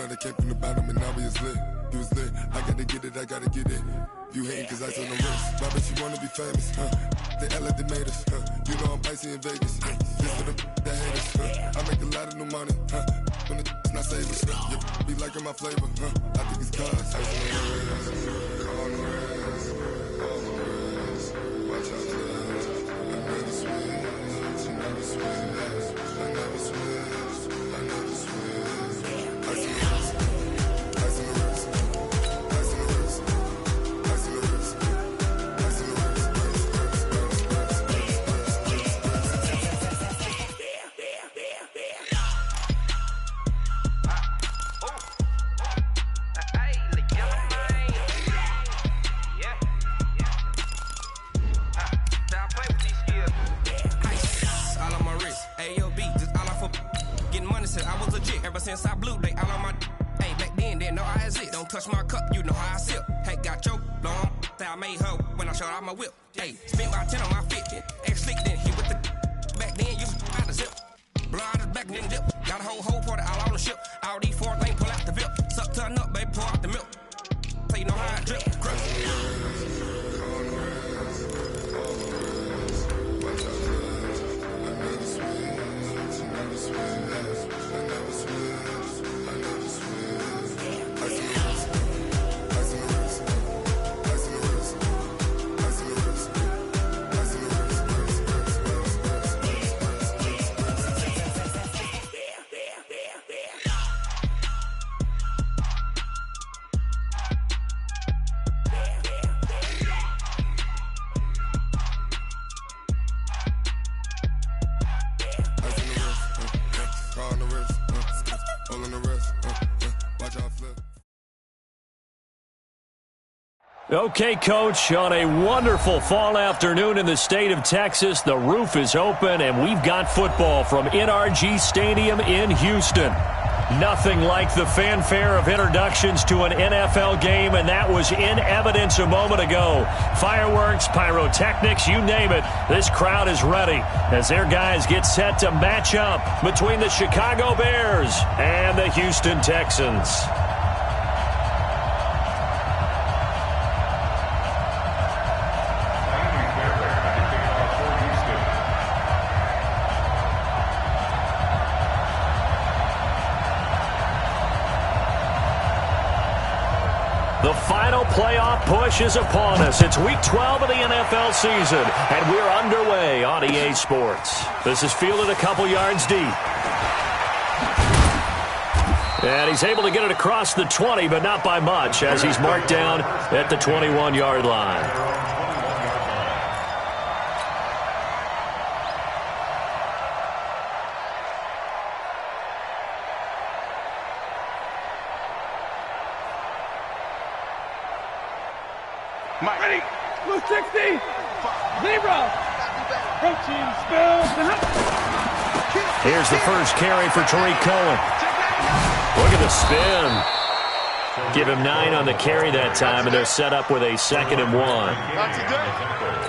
out, I came from the bottom and now we is lit. You was lit, I gotta get it, I gotta get it. You hating cause I on the wrist. Robert, you wanna be famous, huh? They act like they made us, huh? You know I'm icy in Vegas, just for the that hate us, huh? I make a lot of new money, huh? When it's not savers, you be liking my flavor, huh? I think it's cause ice on the wrist, on the wrist, on the wrist. Watch out, cuz I never switch, I never switch, I never switch, I never switch. Ice on the wrist, ice on the wrist. Since I blew, they all on my hey, back then, didn't know I exist. Don't touch my cup, you know how I sip. Hey, got choked, long, that I made her when I showed out my whip. Hey, spent about 10 on my 50. Ex-slick, then hit with the back then, used to out the zip. Blow out his back, then dip. Got a whole party all on the ship. All these four things, pull out the VIP. Suck, turn up, baby, pour out the milk. So you know how I drip, crush. Okay, Coach, on a wonderful fall afternoon in the state of Texas, the roof is open, and we've got football from NRG Stadium in Houston. Nothing like the fanfare of introductions to an NFL game, and that was in evidence a moment ago. Fireworks, pyrotechnics, you name it, this crowd is ready as their guys get set to match up between the Chicago Bears and the Houston Texans. The final playoff push is upon us. It's week 12 of the NFL season, and we're underway on EA Sports. This is fielded a couple yards deep. And he's able to get it across the 20, but not by much, as he's marked down at the 21-yard line. Mike. Ready. Blue 60. Zebra. Protein spells. Here's the first carry for Tariq Cohen. Look at the spin. Give him 9 on the carry that time, and they're set up with a 2nd and 1.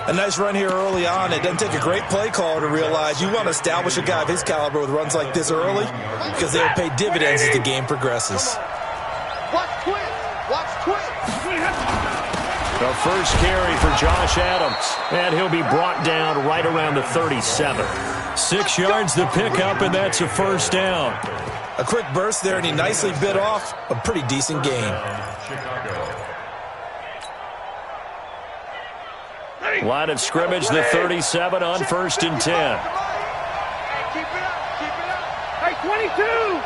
A nice run here early on. It doesn't take a great play caller to realize you want to establish a guy of his caliber with runs like this early because they'll pay dividends as the game progresses. Watch twist. Watch twist. The first carry for Josh Adams, and he'll be brought down right around the 37. 6 yards to pick up, and that's a first down. A quick burst there, and he nicely bit off a pretty decent gain. Line of scrimmage, the 37 on 1st and 10. Keep it up. Keep it up. Hey, 22.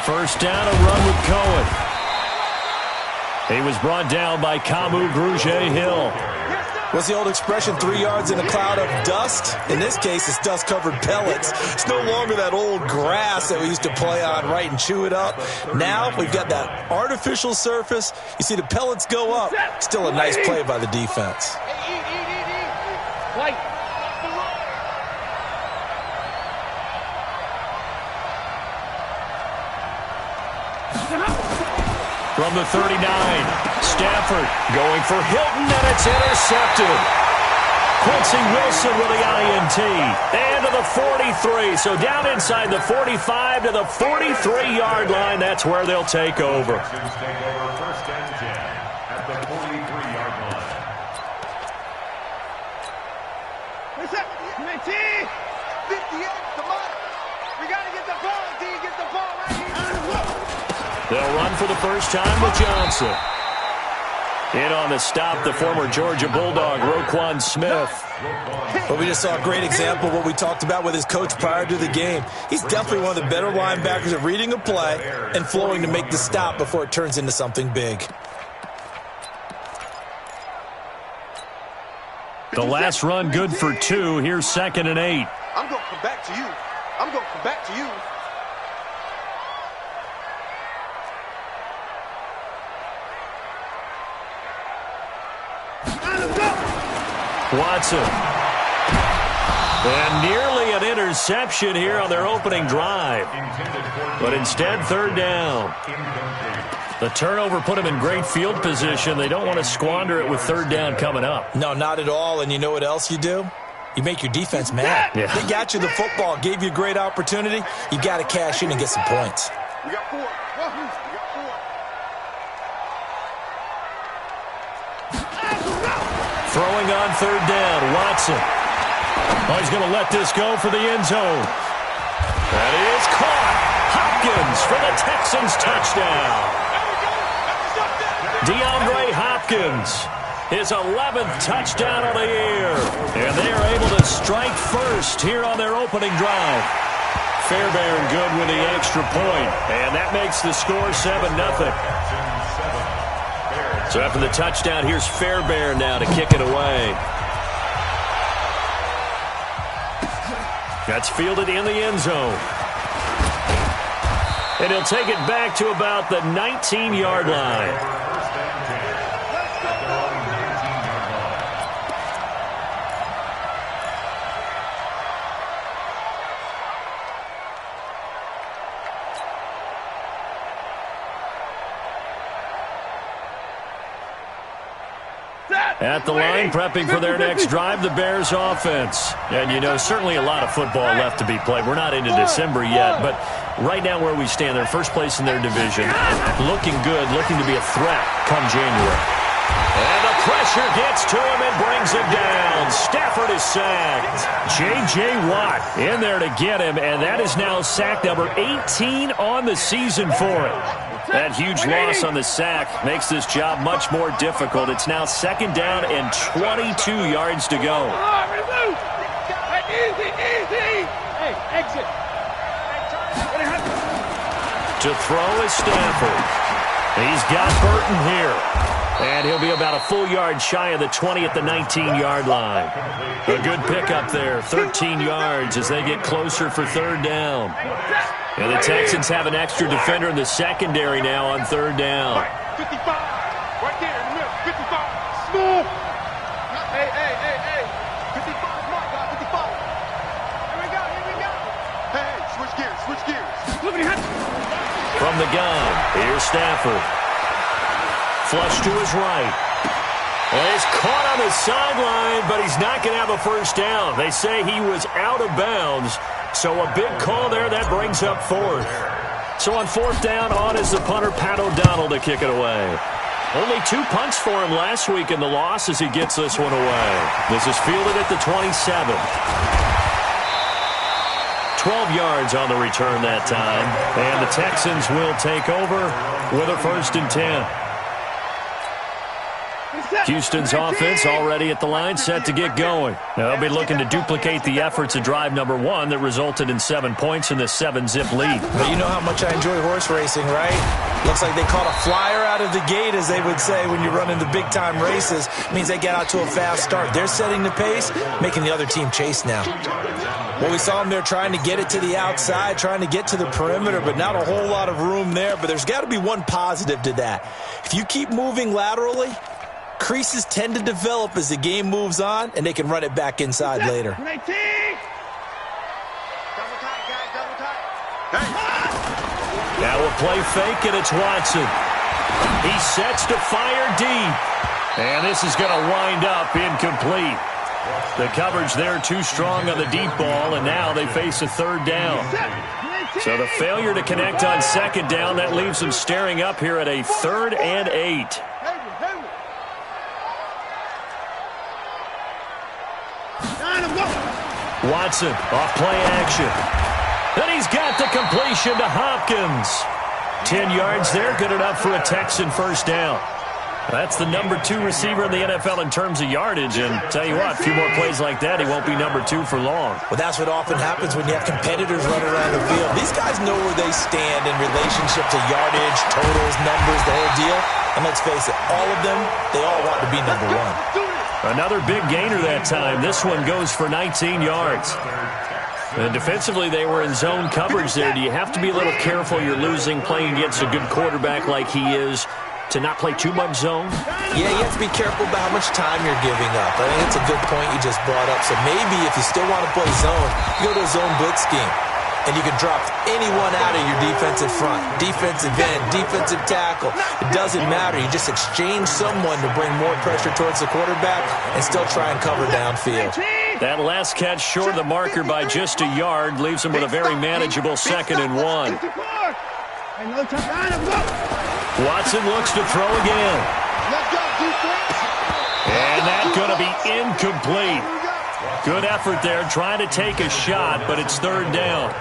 First down, a run with Cohen. He was brought down by Kamu Grugier-Hill. What's the old expression, 3 yards in a cloud of dust? In this case, it's dust-covered pellets. It's no longer that old grass that we used to play on, right, and chew it up. Now we've got that artificial surface. You see the pellets go up. Still a nice play by the defense. White. From the 39, Stafford going for Hilton, and it's intercepted. Quincy Wilson with the INT. And to the 43. So down inside the 45 to the 43-yard line. That's where they'll take over. Texans take over 1st and 10 at the 43-yard line. What's up? T. 58, come on. We got to get the ball, T. Get the ball right here. They'll run for the first time with Johnson. In on the stop, the former Georgia Bulldog, Roquan Smith. But we just saw a great example of what we talked about with his coach prior to the game. He's definitely one of the better linebackers at reading a play and flowing to make the stop before it turns into something big. The last run good for 2. Here's 2nd and 8. I'm going to come back to you. I'm going to come back to you. Watson. And nearly an interception here on their opening drive. But instead, 3rd down. The turnover put them in great field position. They don't want to squander it with 3rd down coming up. No, not at all. And you know what else you do? You make your defense mad. Yeah. They got you the football, gave you a great opportunity. You got to cash in and get some points. We got 4. We got 4. Throwing on 3rd down, Watson. Oh, he's going to let this go for the end zone. That is caught. Hopkins for the Texans touchdown. DeAndre Hopkins, his 11th touchdown of the year. And they are able to strike first here on their opening drive. Fairbairn good with the extra point. And that makes the score 7-0. So after the touchdown, here's Fairbairn now to kick it away. That's fielded in the end zone. And he'll take it back to about the 19-yard line. At the line, prepping for their next drive, the Bears offense. And, you know, certainly a lot of football left to be played. We're not into December yet, but right now where we stand, they're first place in their division. Looking good, looking to be a threat come January. And the pressure gets to him and brings him down. Stafford is sacked. J.J. Watt in there to get him, and that is now sack number 18 on the season for him. That huge loss on the sack makes this job much more difficult. It's now 2nd down and 22 yards to go. Easy. Hey, exit. To throw is Stafford. He's got Burton here. And he'll be about a full yard shy of the 20 at the 19-yard line. A good pickup there, 13 yards as they get closer for 3rd down. And the Texans have an extra defender in the secondary now on 3rd down. 55. Right there in the middle. 55. Smooth. Hey. 55. Mark, 55. Here we go. Hey, switch gears. From the gun, here's Stafford. Flush to his right. Well, he's caught on the sideline, but he's not going to have a first down. They say he was out of bounds, so a big call there. That brings up 4th. So on 4th down, on is the punter, Pat O'Donnell, to kick it away. Only 2 punts for him last week in the loss as he gets this one away. This is fielded at the 27. 12 yards on the return that time, and the Texans will take over with a 1st and 10. Houston's offense already at the line, set to get going. Now, they'll be looking to duplicate the efforts of drive number 1 that resulted in 7 points in the 7-zip lead. But you know how much I enjoy horse racing, right? Looks like they caught a flyer out of the gate, as they would say when you're running the big-time races. It means they get out to a fast start. They're setting the pace, making the other team chase now. Well, we saw them there trying to get it to the outside, trying to get to the perimeter, but not a whole lot of room there. But there's got to be one positive to that. If you keep moving laterally, creases tend to develop as the game moves on, and they can run it back inside later. Double tight, guys, double tight. Now a play fake, and it's Watson. He sets to fire deep. And this is going to wind up incomplete. The coverage there too strong on the deep ball, and now they face a third down. So the failure to connect on second down, that leaves them staring up here at a 3rd and 8. Watson off play action. And he's got the completion to Hopkins. 10 yards there, good enough for a Texan first down. That's the number 2 receiver in the NFL in terms of yardage, and tell you what, a few more plays like that, he won't be number 2 for long. Well, that's what often happens when you have competitors running around the field. These guys know where they stand in relationship to yardage, totals, numbers, the whole deal. And let's face it, all of them, they all want to be number 1. Another big gainer that time. This one goes for 19 yards. And defensively, they were in zone coverage there. Do you have to be a little careful you're losing playing against a good quarterback like he is to not play too much zone? Yeah, you have to be careful about how much time you're giving up. I think it's a good point you just brought up. So maybe if you still want to play zone, you go to a zone blitz scheme. And you can drop anyone out of your defensive front, defensive end, defensive tackle. It doesn't matter. You just exchange someone to bring more pressure towards the quarterback and still try and cover downfield. That last catch short of the marker by just a yard leaves him with a very manageable 2nd and 1. Watson looks to throw again. And that's going to be incomplete. Good effort there, trying to take a shot, but it's 3rd down.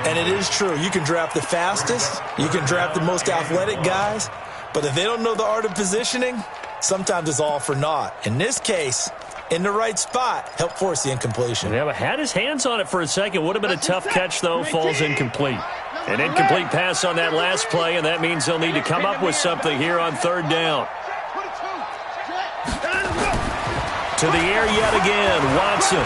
And it is true. You can draft the fastest. You can draft the most athletic guys. But if they don't know the art of positioning, sometimes it's all for naught. In this case, in the right spot, help force the incompletion. Yeah, but had his hands on it for a second. Would have been a tough catch, though. Falls incomplete. An incomplete pass on that last play, and that means they'll need to come up with something here on 3rd down. To the air yet again, Watson.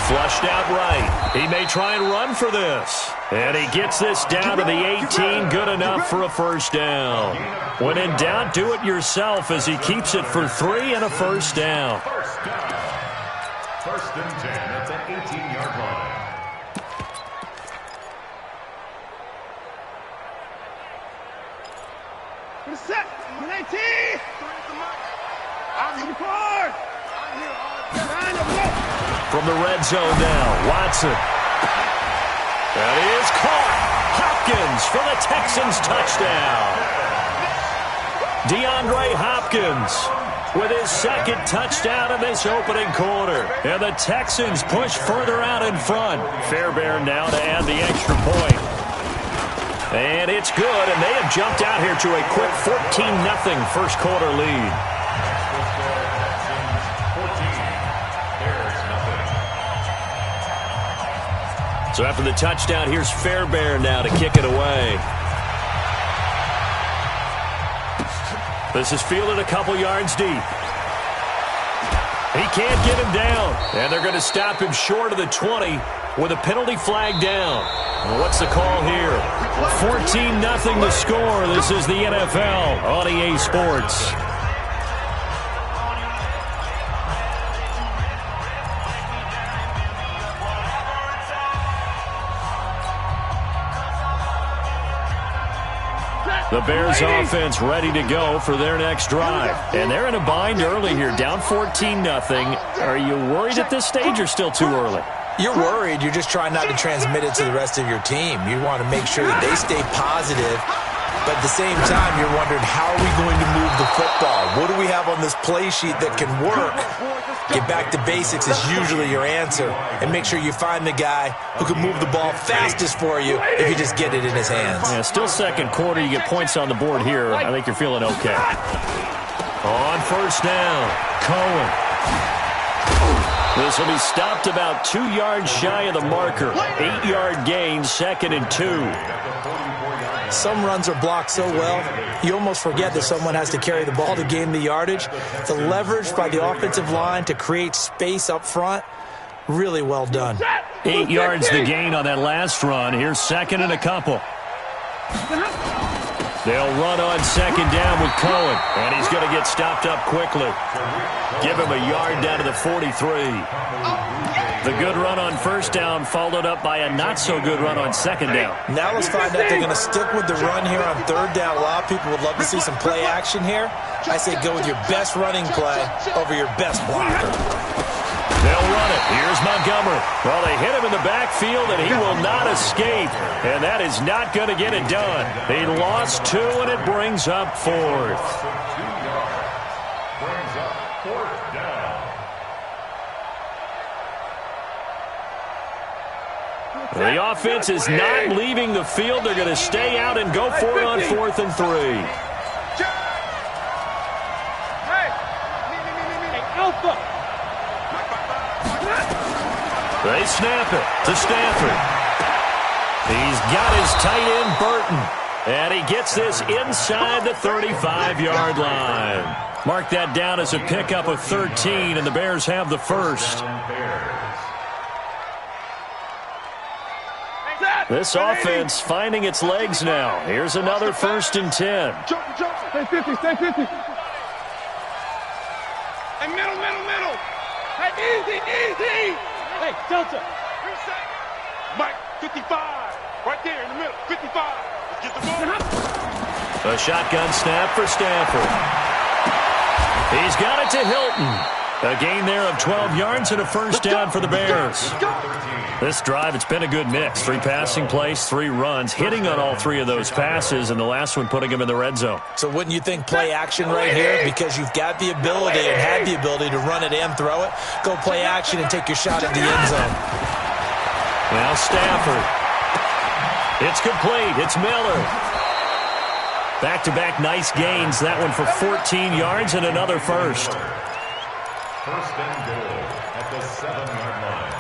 Flushed out right. He may try and run for this. And he gets this down to the 18, good enough for a first down. When in doubt, do it yourself as he keeps it for 3 and a first down. First and 10 at the 18-yard line. Set. 19. From the red zone now, Watson. That is caught. Hopkins for the Texans touchdown. DeAndre Hopkins with his 2nd touchdown of this opening quarter. And the Texans push further out in front. Fairbairn now to add the extra point. And it's good, and they have jumped out here to a quick 14-0 first quarter lead. So after the touchdown, here's Fairbairn now to kick it away. This is fielded a couple yards deep. He can't get him down, and they're going to stop him short of the 20 with a penalty flag down. And what's the call here? 14-0 to score. This is the NFL on EA Sports. The Bears offense ready to go for their next drive. And they're in a bind early here, down 14-0. Are you worried at this stage or still too early? You're worried. You're just trying not to transmit it to the rest of your team. You want to make sure that they stay positive. But at the same time, you're wondering, how are we going to move the football? What do we have on this play sheet that can work? Get back to basics is usually your answer. And make sure you find the guy who can move the ball fastest for you if you just get it in his hands. Yeah, still second quarter. You get points on the board here. I think you're feeling okay. On first down, Cohen. This will be stopped about 2 yards shy of the marker. 8-yard gain, 2nd and 2. Some runs are blocked so well, you almost forget that someone has to carry the ball to gain the yardage. The leverage by the offensive line to create space up front, really well done. 8 yards the gain on that last run. Here's 2nd and a couple. They'll run on 2nd down with Cohen, and he's going to get stopped up quickly. Give him a yard down to the 43. The good run on first down followed up by a not-so-good run on 2nd down. Now let's find out if they're going to stick with the run here on 3rd down. A lot of people would love to see some play action here. I say go with your best running play over your best blocker. run it. Here's Montgomery. Well, they hit him in the backfield, and he will not escape. And that is not going to get it done. He lost 2, and it brings up 4th. Brings up 4th down. The offense is not leaving the field. They're going to stay out and go for it on 4th and 3. They snap it to Stafford. He's got his tight end, Burton. And he gets this inside the 35-yard line. Mark that down as a pickup of 13, and the Bears have the first. This offense finding its legs now. Here's another 1st and 10. Stay 50, stay 50. Hey, middle. Hey, easy. Hey, Delta. Mike, 55. Right there in the middle, 55. Let's get the ball. A shotgun snap for Stafford. He's got it to Hilton. A gain there of 12 yards and a first down for the Bears. This drive, it's been a good mix. 3 passing plays, 3 runs, hitting on all 3 of those passes, and the last one putting him in the red zone. So wouldn't you think play action right here? Because you've got the ability and had the ability to run it and throw it. Go play action and take your shot at the end zone. Now Stafford. It's complete. It's Miller. Back-to-back nice gains. That one for 14 yards and another first. First and goal at the 7-yard line.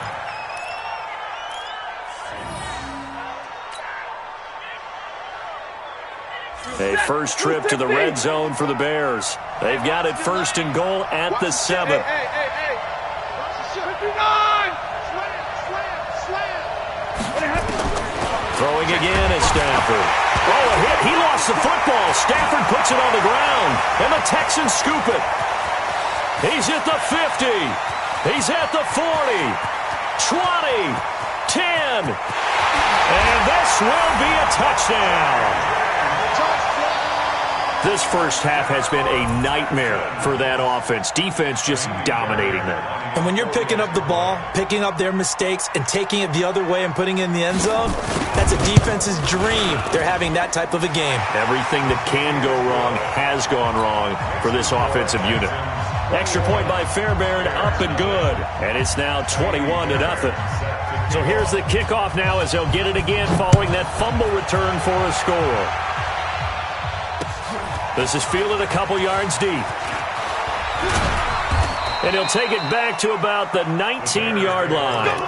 A first trip to the red zone for the Bears. They've got it 1st and goal at the 7. Hey. 59! Throwing again at Stafford. Oh, a hit. He lost the football. Stafford puts it on the ground, and the Texans scoop it. He's at the 50. He's at the 40. 20. 10. And this will be a touchdown. This first half has been a nightmare for that offense. Defense just dominating them. And when you're picking up the ball, picking up their mistakes, and taking it the other way and putting it in the end zone, that's a defense's dream. They're having that type of a game. Everything that can go wrong has gone wrong for this offensive unit. Extra point by Fairbairn, up and good. And it's now 21-0. So here's the kickoff now as they'll get it again following that fumble return for a score. This is fielded a couple yards deep. And he'll take it back to about the 19-yard line.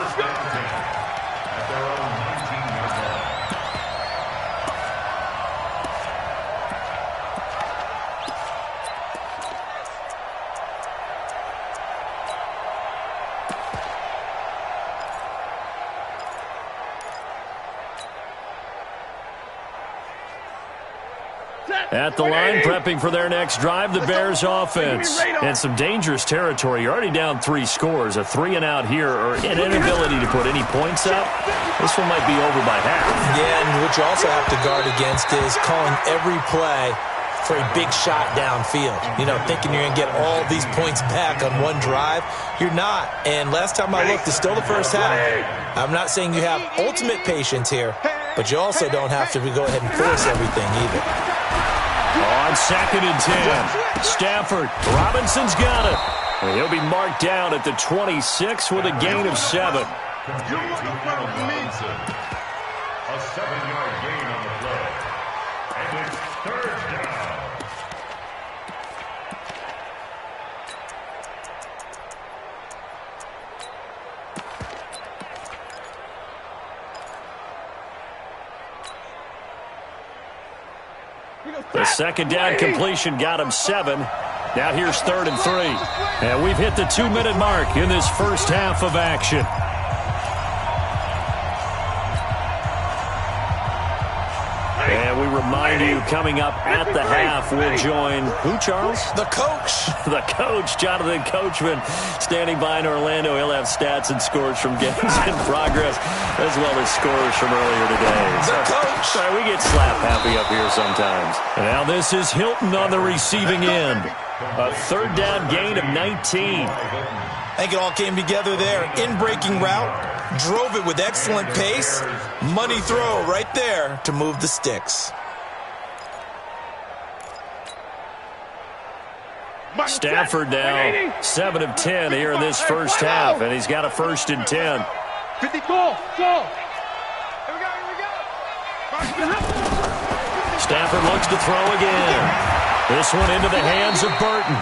At the line, prepping for their next drive, the Bears offense. And some dangerous territory. You're already down 3 scores. A 3-and-out here, or an inability to put any points up. This one might be over by half. Yeah, and what you also have to guard against is calling every play for a big shot downfield. You know, thinking you're going to get all these points back on one drive. You're not. And last time I looked, it's still the first half. I'm not saying you have ultimate patience here, but you also don't have to go ahead and force everything either. On 2nd and 10, Stafford. Robinson's got it. And he'll be marked down at the 26 with a gain of 7. A 7-yard gain on the play. And it's 3rd down. The 2nd down completion got him 7. Now here's 3rd and 3. And we've hit the 2-minute mark in this first half of action. And we remind you, coming up at the half, we'll join who, Charles? The coach. The coach, Jonathan Coachman, standing by in Orlando. He'll have stats and scores from games in progress, as well as scores from earlier today. The coach. Sorry, we get slap happy up here sometimes. And now this is Hilton on the receiving end. A 3rd down gain of 19. I think it all came together there. In-breaking route, drove it with excellent pace. Money throw right there to move the sticks. Stafford now 7 of 10 here in this first half, and he's got a 1st and 10. 50, go. Stafford looks to throw again. This one into the hands of Burton.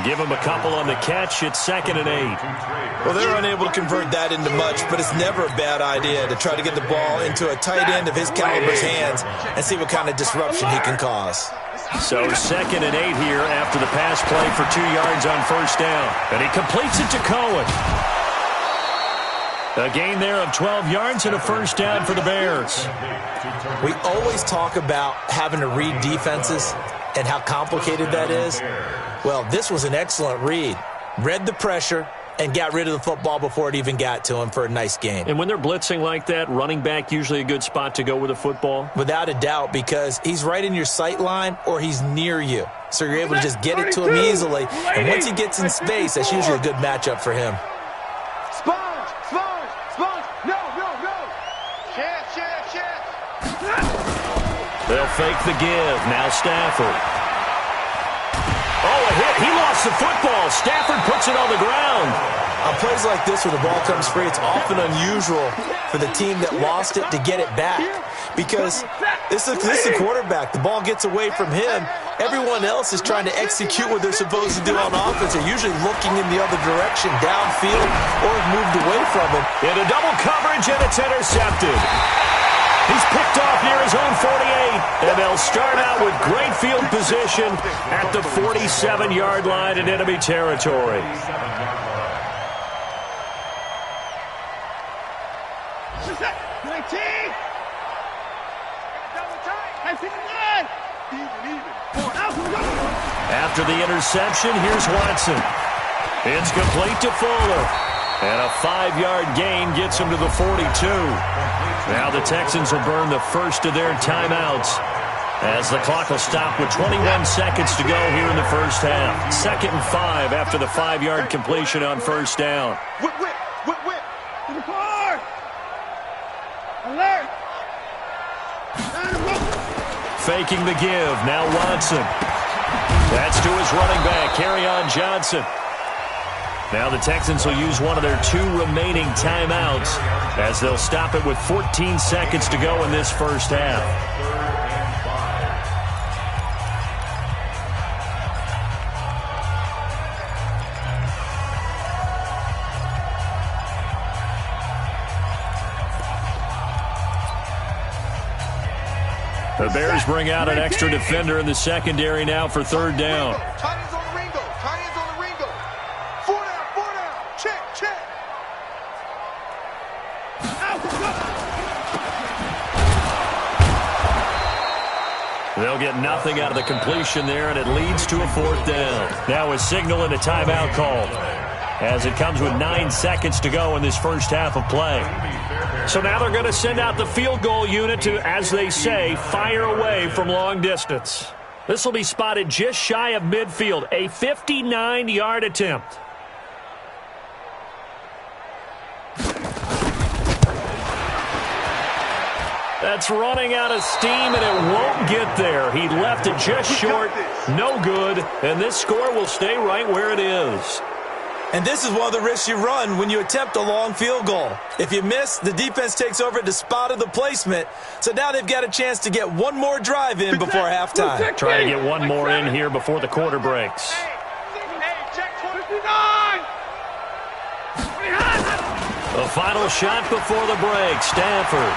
Give him a couple on the catch. It's 2nd and 8. Well, they're unable to convert that into much, but it's never a bad idea to try to get the ball into a tight end of his caliber's hands and see what kind of disruption he can cause. So 2nd and 8 here after the pass play for 2 yards on 1st down. And he completes it to Cohen. A gain there of 12 yards and a 1st down for the Bears. We always talk about having to read defenses and how complicated that is. Well, this was an excellent read. Read the pressure and got rid of the football before it even got to him for a nice gain. And when they're blitzing like that, running back usually a good spot to go with the football? Without a doubt, because he's right in your sight line or he's near you. So you're able to just get it to him easily. And once he gets in space, that's usually a good matchup for him. Sponge. No. Chance. They'll fake the give. Now Stafford. Oh, a hit. He lost the football. Stafford puts it on the ground. On plays like this where the ball comes free, it's often unusual for the team that lost it to get it back. Because this is the quarterback. The ball gets away from him. Everyone else is trying to execute what they're supposed to do on offense. They're usually looking in the other direction, downfield, or have moved away from him. Into double coverage, and it's intercepted. He's picked off near his own 48, and they'll start out with great field position at the 47-yard line in enemy territory. After the interception, here's Watson. It's complete to Fuller. And a 5-yard gain gets him to the 42. Now the Texans will burn the first of their timeouts as the clock will stop with 21 seconds to go here in the first half. 2nd and 5 after the 5-yard completion on 1st down. Whip. To the car. Alert. Faking the give. Now Watson. That's to his running back, Kerryon Johnson. Now the Texans will use one of their 2 remaining timeouts as they'll stop it with 14 seconds to go in this first half. The Bears bring out an extra defender in the secondary now for 3rd down. Tight ends on the Ringo. 4 down. Check. They'll get nothing out of the completion there, and it leads to a 4th down. Now a signal and a timeout called as it comes with 9 seconds to go in this first half of play. So now they're going to send out the field goal unit to, as they say, fire away from long distance. This will be spotted just shy of midfield, a 59-yard attempt. That's running out of steam, and it won't get there. He left it just short, no good, and this score will stay right where it is. And this is one of the risks you run when you attempt a long field goal. If you miss, the defense takes over at the spot of the placement. So now they've got a chance to get one more drive in before halftime. Try to get one more in here before the quarter breaks. The final shot before the break, Stafford.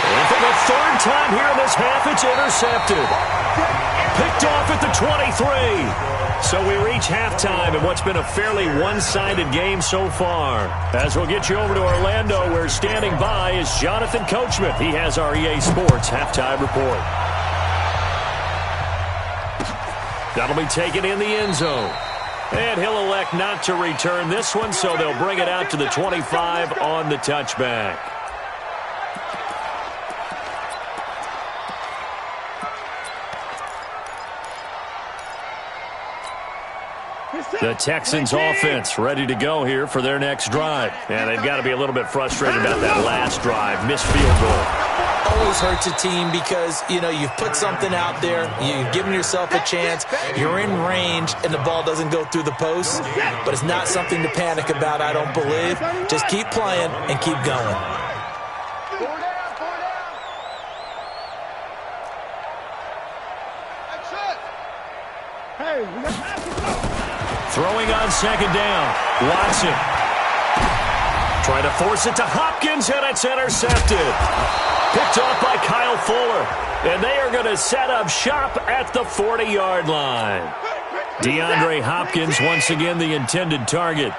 And for the 3rd time here in this half, it's intercepted. Picked off at the 23. So we reach halftime in what's been a fairly one-sided game so far. As we'll get you over to Orlando, where standing by is Jonathan Coachman. He has our EA Sports halftime report. That'll be taken in the end zone. And he'll elect not to return this one, so they'll bring it out to the 25 on the touchback. The Texans offense ready to go here for their next drive. And they've got to be a little bit frustrated about that last drive. Missed field goal. Always hurts a team because, you know, you've put something out there, you've given yourself a chance, you're in range, and the ball doesn't go through the post. But it's not something to panic about, I don't believe. Just keep playing and keep going. Throwing on second down. Watson. Trying to force it to Hopkins, and it's intercepted. Picked off by Kyle Fuller. And they are going to set up shop at the 40-yard line. DeAndre Hopkins, once again, the intended target.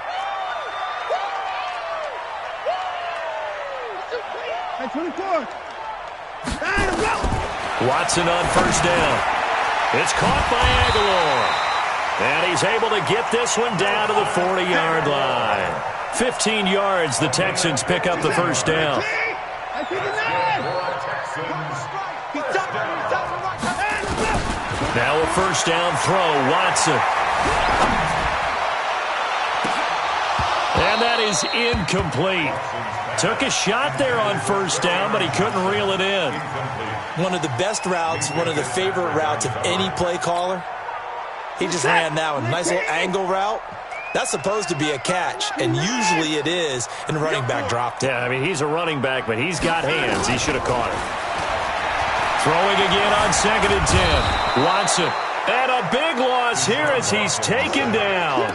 Watson on first down. It's caught by Aguilar. And he's able to get this one down to the 40-yard line. 15 yards, the Texans pick up the first down. Now a first down throw, Watson. And that is incomplete. Took a shot there on first down, but he couldn't reel it in. One of the best routes, one of the favorite routes of any play caller. He just ran that one. Nice little angle route. That's supposed to be a catch, and usually it is, and the running back dropped it. Yeah, I mean, he's a running back, but he's got hands. He should have caught it. Throwing again on 2nd and 10. Watson. And a big loss here as he's taken down.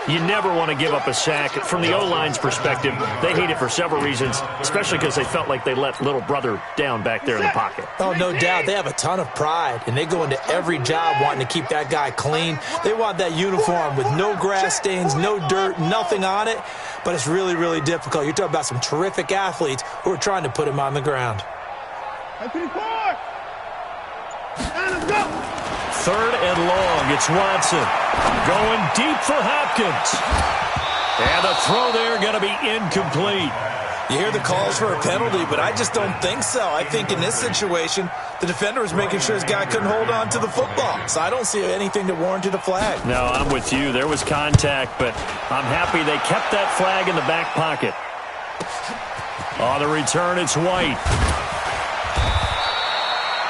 You never want to give up a sack. From the O-line's perspective, they hate it for several reasons, especially because they felt like they let little brother down back there in the pocket. Oh, no doubt. They have a ton of pride, and they go into every job wanting to keep that guy clean. They want that uniform with no grass stains, no dirt, nothing on it, but it's really, really difficult. You're talking about some terrific athletes who are trying to put him on the ground. Third and long. It's Watson. Going deep for Hopkins. And a throw there going to be incomplete. You hear the calls for a penalty, but I just don't think so. I think in this situation, the defender was making sure his guy couldn't hold on to the football. So I don't see anything that warranted a flag. No, I'm with you. There was contact, but I'm happy they kept that flag in the back pocket. On the return, it's White.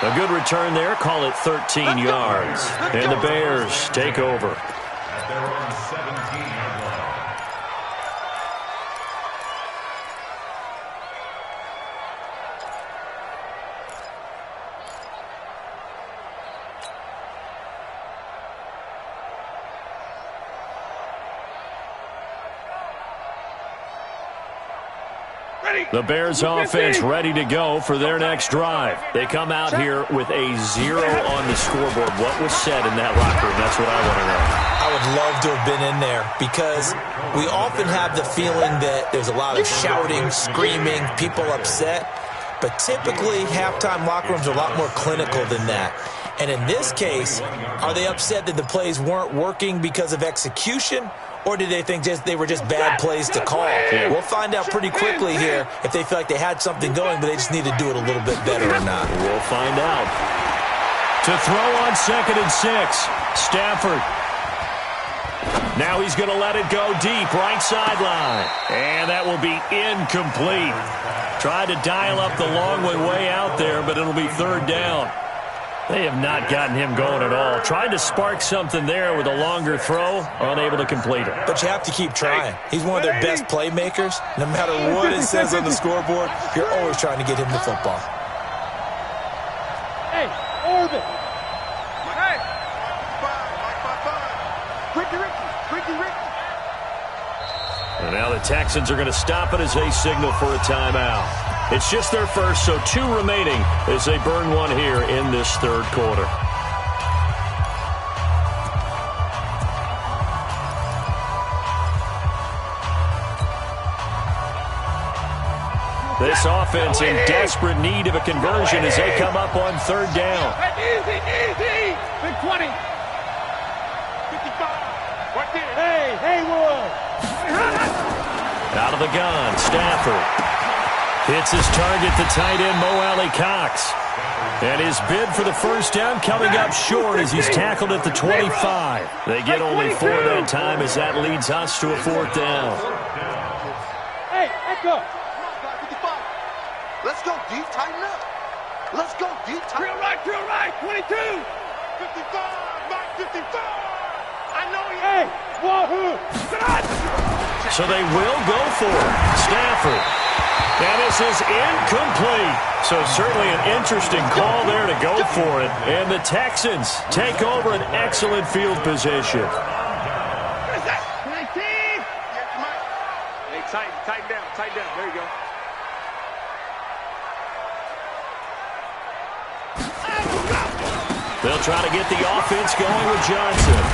A good return there. Call it 13 yards. And the Bears take over. At their own 17-yard line. The Bears offense ready to go for their next drive. They come out here with a 0 on the scoreboard. What was said in that locker room? That's what I want to know. I would love to have been in there because we often have the feeling that there's a lot of shouting, screaming, people upset. But typically, halftime locker rooms are a lot more clinical than that. And in this case, are they upset that the plays weren't working because of execution? Or did they think they were just bad plays to call? Yeah. We'll find out pretty quickly here if they feel like they had something going, but they just need to do it a little bit better or not. We'll find out. To throw on 2nd and 6. Stafford. Now he's going to let it go deep, right sideline. And that will be incomplete. Tried to dial up the long way out there, but it'll be 3rd down. They have not gotten him going at all. Tried to spark something there with a longer throw, unable to complete it. But you have to keep trying. He's one of their best playmakers. No matter what it says on the scoreboard, you're always trying to get him the football. Hey, orbit. Hey. Ricky. And now the Texans are going to stop it as they signal for a timeout. It's just their first, so 2 remaining as they burn one here in this 3rd quarter. This offense in desperate need of a conversion as they come up on 3rd down. Easy. Big 20. 55. Right there. Hey, Haywood. Out of the gun, Stafford. Hits his target, the tight end, Mo Alley Cox. And his bid for the first down coming up short as he's tackled at the 25. They get only 4 that time as that leads us to a 4th down. Hey, let's go. 55. Let's go deep, tighten up. Let's go deep, tighten up. Drill right, 22. 55, not 55. I know you. Hey, wahoo. So they will go for it. Stafford. And this is incomplete. So certainly an interesting call there to go for it. And the Texans take over an excellent field position. What is that? 19. Hey, tighten down. There you go. They'll try to get the offense going with Johnson.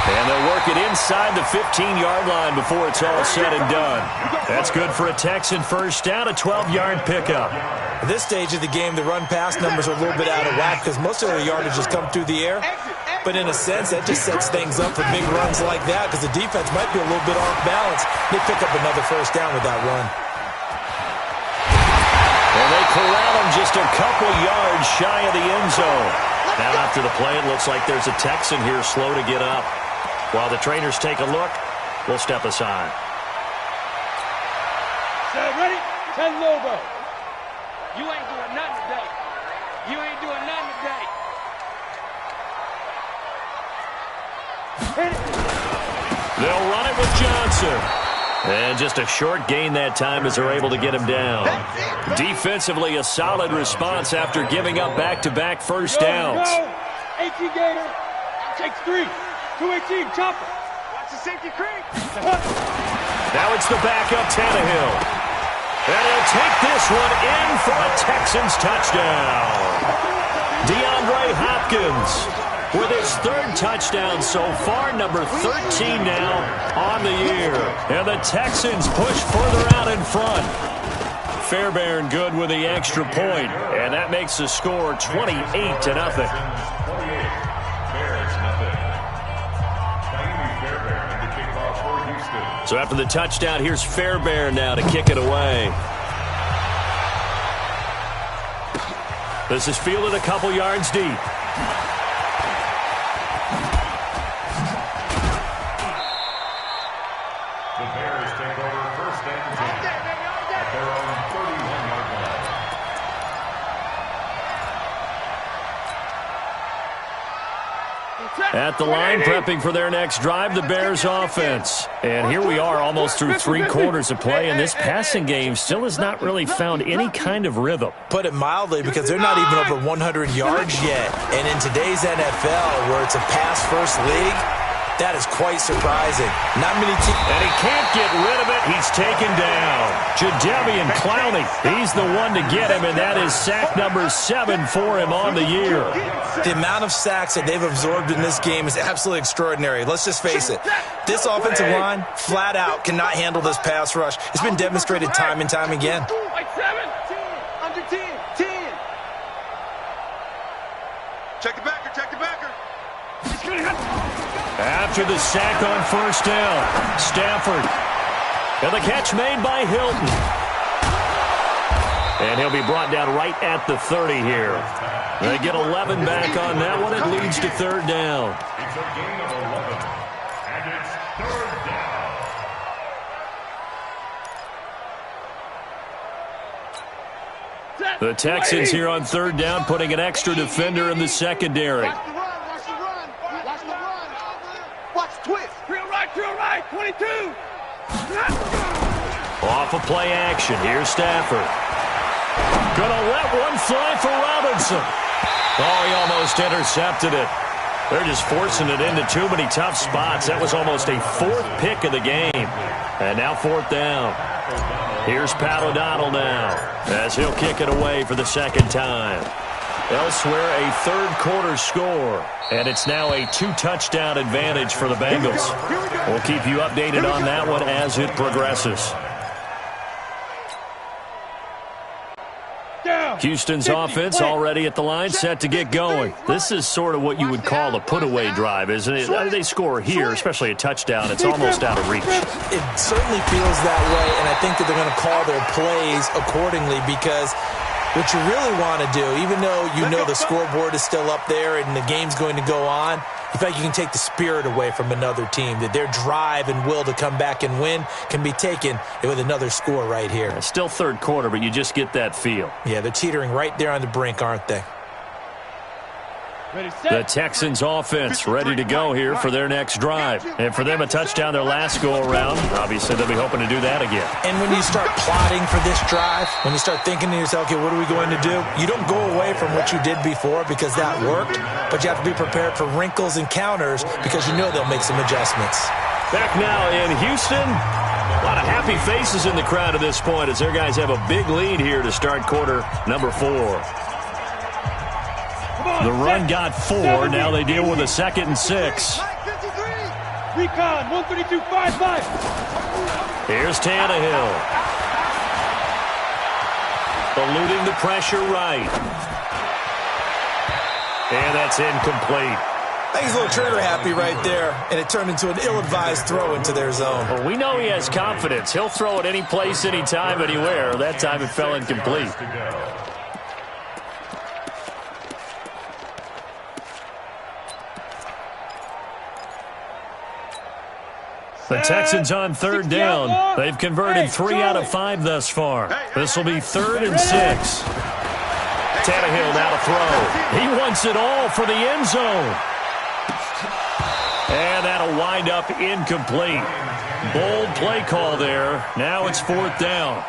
And they'll work it inside the 15-yard line before it's all said and done. That's good for a Texan first down, a 12-yard pickup. At this stage of the game, the run-pass numbers are a little bit out of whack because most of their yardage has come through the air. But in a sense, that just sets things up for big runs like that because the defense might be a little bit off balance. They pick up another first down with that run. And they corral him just a couple yards shy of the end zone. Now after the play, it looks like there's a Texan here slow to get up. While the trainers take a look, we'll step aside. Ready? Tell Lobo. You ain't doing nothing today. You ain't doing nothing today. They'll run it with Johnson. And just a short gain that time as they're able to get him down. Defensively, a solid response after giving up back-to-back first downs. 18 Gator. Takes 3. 2-18. Chopper. Watch the safety creep. Now it's the backup Tannehill. And he'll take this one in for a Texans touchdown. DeAndre Hopkins with his 3rd touchdown so far, number 13 now on the year. And the Texans push further out in front. Fairbairn good with the extra point, and that makes the score 28-0. So after the touchdown, here's Fairbairn now to kick it away. This is fielded a couple yards deep. At the line, prepping for their next drive, the Bears offense. And here we are almost through 3 quarters of play, and this passing game still has not really found any kind of rhythm. Put it mildly, because they're not even over 100 yards yet. And in today's NFL, where it's a pass-first league, that is quite surprising. Not many teams. And he can't get rid of it. He's taken down. Jadeveon Clowney, he's the one to get him, and that is sack number 7 for him on the year. The amount of sacks that they've absorbed in this game is absolutely extraordinary. Let's just face it. This offensive line, flat out, cannot handle this pass rush. It's been demonstrated time and time again. Like 7, 10, under 10, 10. Check the backer, check the backer. After the sack on first down, Stafford. And the catch made by Hilton. And he'll be brought down right at the 30 here. They get 11 back on that one. It leads to 3rd down. It's a gain of 11, and it's 3rd down. The Texans here on 3rd down, putting an extra defender in the secondary. Watch the run, watch the run, watch the run. Watch twist. Drill right, 22. Off of play action, here's Stafford. Gonna let one fly for Robinson. Oh, he almost intercepted it. They're just forcing it into too many tough spots. That was almost a 4th pick of the game. And now 4th down. Here's Pat O'Donnell now as he'll kick it away for the 2nd time. Elsewhere, a 3rd quarter score. And it's now a 2-touchdown advantage for the Bengals. We'll keep you updated on that one as it progresses. Houston's offense already at the line, set to get going. This is sort of what you would call a put-away drive, isn't it? They score here, especially a touchdown. It's almost out of reach. It certainly feels that way, and I think that they're going to call their plays accordingly because What you really want to do, even though you know the scoreboard is still up there and the game's going to go on, you feel like you can take the spirit away from another team, that their drive and will to come back and win can be taken with another score right here. It's still third quarter, but you just get that feel. Yeah, they're teetering right there on the brink, aren't they? The Texans offense ready to go here for their next drive. And for them, a touchdown their last go-around. Obviously, they'll be hoping to do that again. And when you start plotting for this drive, when you start thinking to yourself, okay, what are we going to do? You don't go away from what you did before because that worked, but you have to be prepared for wrinkles and counters because you know they'll make some adjustments. Back now in Houston. A lot of happy faces in the crowd at this point as their guys have a big lead here to start quarter number 4. The run got 4. Now they deal with a 2nd and 6. Recon, 132.55. Here's Tannehill. Eluding the pressure right. And that's incomplete. I think he's a little trigger happy right there, and it turned into an ill-advised throw into their zone. Well, we know he has confidence. He'll throw it any place, anytime, anywhere. That time it fell incomplete. The Texans on 3rd down. They've converted 3 out of 5 thus far. This will be 3rd and 6. Tannehill now to throw. He wants it all for the end zone. And that'll wind up incomplete. Bold play call there. Now it's 4th down.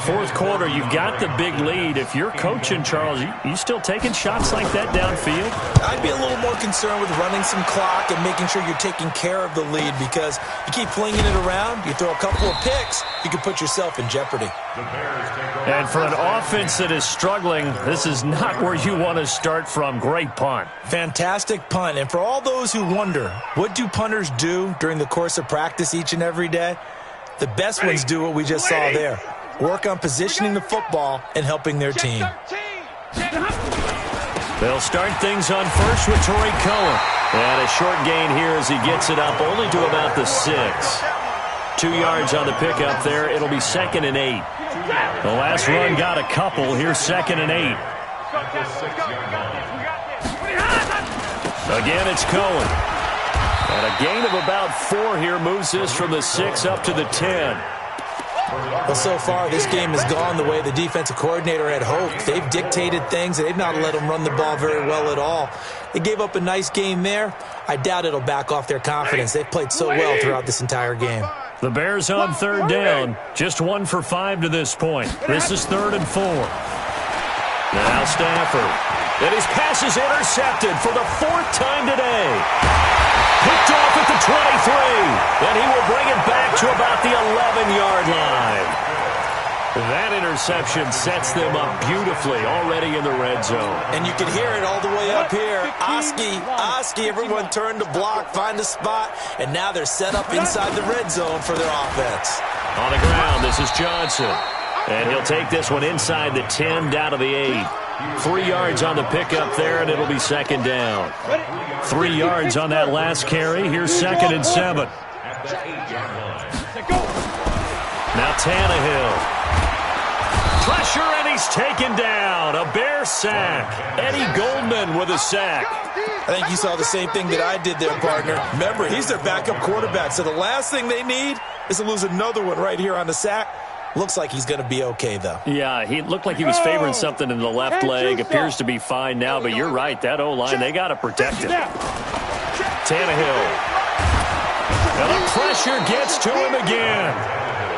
4th quarter, you've got the big lead. If you're coaching, Charles, you still taking shots like that downfield? I'd be a little more concerned with running some clock and making sure you're taking care of the lead because you keep flinging it around, you throw a couple of picks, you can put yourself in jeopardy. And for an offense that is struggling, this is not where you want to start from. Great punt. Fantastic punt. And for all those who wonder, what do punters do during the course of practice each and every day? The best ones do what we just saw there. Work on positioning the football and helping their team. They'll start things on first with Torrey Cohen. And a short gain here as he gets it up only to about the 6. 2 yards on the pickup there. It'll be 2nd and 8. The last run got a couple. Here's 2nd and 8. Again, it's Cohen. And a gain of about 4 here moves this from the 6 up to the 10. Well, so far, this game has gone the way the defensive coordinator had hoped. They've dictated things, and they've not let them run the ball very well at all. They gave up a nice game there. I doubt it'll back off their confidence. They've played so well throughout this entire game. The Bears on 3rd down. Just 1 for 5 to this point. This is 3rd and 4. Now Stafford. And his pass is intercepted for the 4th time today. Picked off at the 23, and he will bring it back to about the 11-yard line. That interception sets them up beautifully already in the red zone. And you can hear it all the way up here. Oski, everyone turned to block, find a spot, and now they're set up inside the red zone for their offense. On the ground, this is Johnson. And he'll take this one inside the 10 down to the 8. 3 yards on the pickup there, and it'll be 2nd down. 3 yards on that last carry. Here's 2nd and 7. Now Tannehill. Pressure, and he's taken down. A Bear sack. Eddie Goldman with a sack. I think you saw the same thing that I did there, partner. Remember, he's their backup quarterback, so the last thing they need is to lose another one right here on the sack. Looks like he's going to be okay, though. Yeah, he looked like he was favoring something in the left leg. Appears to be fine now, but you're right. That O-line, they got to protect him. Tannehill. And the pressure gets to him again.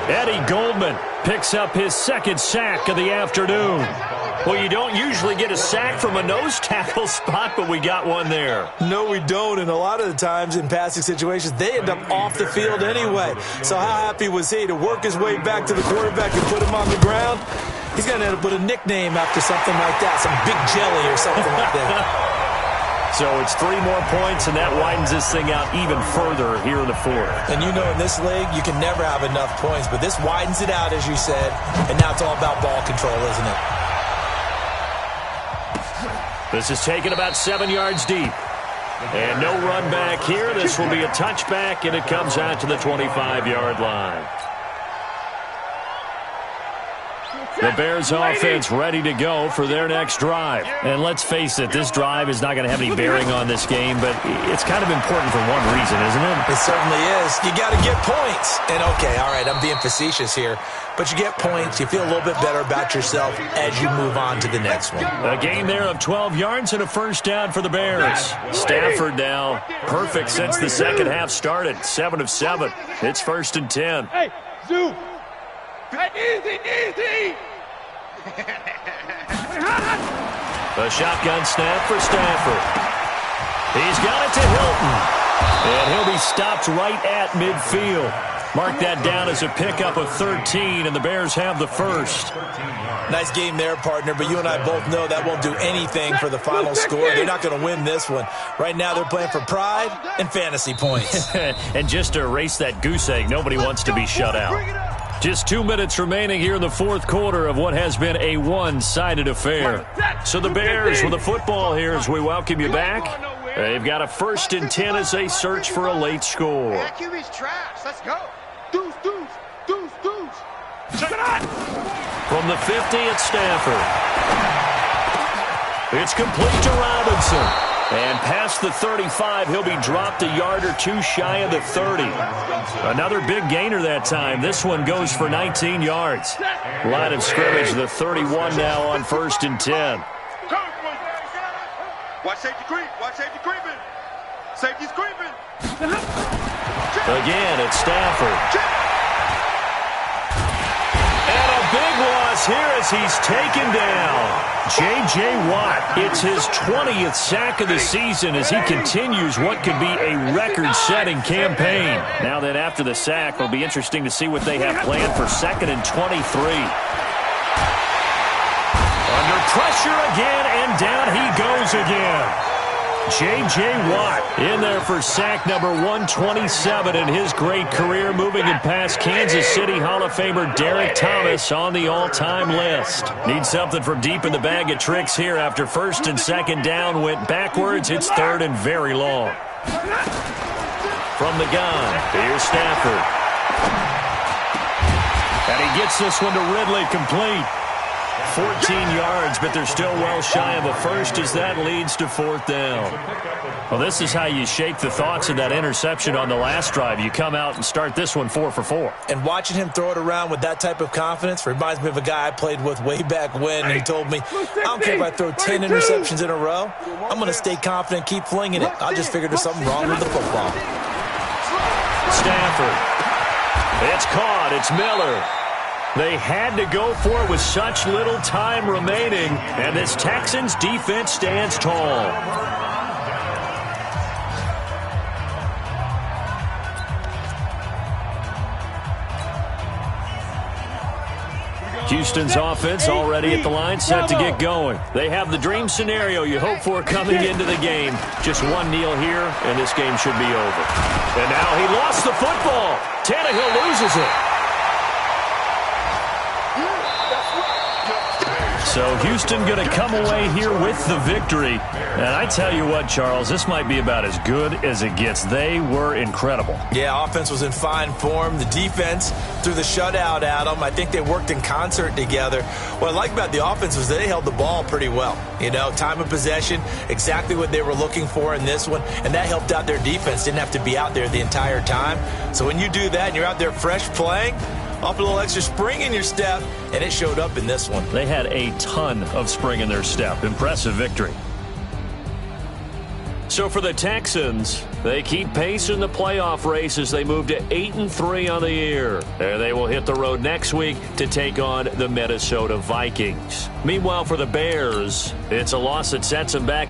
Eddie Goldman picks up his 2nd sack of the afternoon. Well, you don't usually get a sack from a nose tackle spot, but we got one there. No, we don't, and a lot of the times in passing situations, they end up off the field anyway. So how happy was he to work his way back to the quarterback and put him on the ground? He's going to end up with a nickname after something like that, some Big Jelly or something like that. So it's 3 more points, and that widens this thing out even further here in the 4th. And you know in this league, you can never have enough points, but this widens it out, as you said, and now it's all about ball control, isn't it? This is taken about 7 yards deep. And no run back here. This will be a touchback, and it comes out to the 25-yard line. The Bears offense ready to go for their next drive. And let's face it, this drive is not going to have any bearing on this game, but it's kind of important for one reason, isn't it? It certainly is. You got to get points. And, okay, all right, I'm being facetious here, but you get points, you feel a little bit better about yourself as you move on to the next one. A gain there of 12 yards and a first down for the Bears. Stafford now perfect since the second half started. 7 of 7. It's 1st and 10. Hey, Zoo. Easy. A shotgun snap for Stafford. He's got it to Hilton. And he'll be stopped right at midfield. Mark that down as a pickup of 13, and the Bears have the first. Nice game there, partner, but you and I both know that won't do anything for the final score. They're not going to win this one. Right now they're playing for pride and fantasy points. And just to erase that goose egg, nobody wants to be shut out. Just 2 minutes remaining here in the fourth quarter of what has been a one-sided affair. So the Bears with the football here as we welcome you back. They've got a 1st and 10 as they search for a late score. QB's trash. Let's go. Deuce. From the 50, it's Stafford. It's complete to Robinson. And past the 35, he'll be dropped a yard or two shy of the 30. Another big gainer that time. This one goes for 19 yards. Line of scrimmage, the 31 now on 1st and 10. Watch safety creep. Safety's creeping. Again, it's Stafford. And a big loss here as he's taken down. J.J. Watt, it's his 20th sack of the season as he continues what could be a record-setting campaign. Now that after the sack, it'll be interesting to see what they have planned for 2nd and 23. Under pressure again, and down he goes again. J.J. Watt in there for sack number 127 in his great career, moving him past Kansas City Hall of Famer Derek Thomas on the all-time list. Need something from deep in the bag of tricks here after 1st and 2nd down went backwards. It's 3rd and very long. From the gun, here's Stafford. And he gets this one to Ridley complete. 14 yards, but they're still well shy of a first as that leads to 4th down. Well, this is how you shape the thoughts of that interception on the last drive. You come out and start this one 4 for 4. And watching him throw it around with that type of confidence reminds me of a guy I played with way back when. And he told me, I don't care if I throw 10 interceptions in a row. I'm going to stay confident, keep flinging it. I just figured there's something wrong with the football. Stafford. It's caught. It's Miller. They had to go for it with such little time remaining, and this Texans defense stands tall. Houston's offense already at the line, set to get going. They have the dream scenario you hope for coming into the game. Just one kneel here, and this game should be over. And now he lost the football. Tannehill loses it. So Houston going to come away here with the victory. And I tell you what, Charles, this might be about as good as it gets. They were incredible. Yeah, offense was in fine form. The defense threw the shutout at them. I think they worked in concert together. What I like about the offense was they held the ball pretty well. You know, time of possession, exactly what they were looking for in this one. And that helped out their defense. Didn't have to be out there the entire time. So when you do that and you're out there fresh playing, off a little extra spring in your step, and it showed up in this one. They had a ton of spring in their step. Impressive victory. So for the Texans, they keep pace in the playoff race as they move to 8-3 on the year. There they will hit the road next week to take on the Minnesota Vikings. Meanwhile, for the Bears, it's a loss that sets them back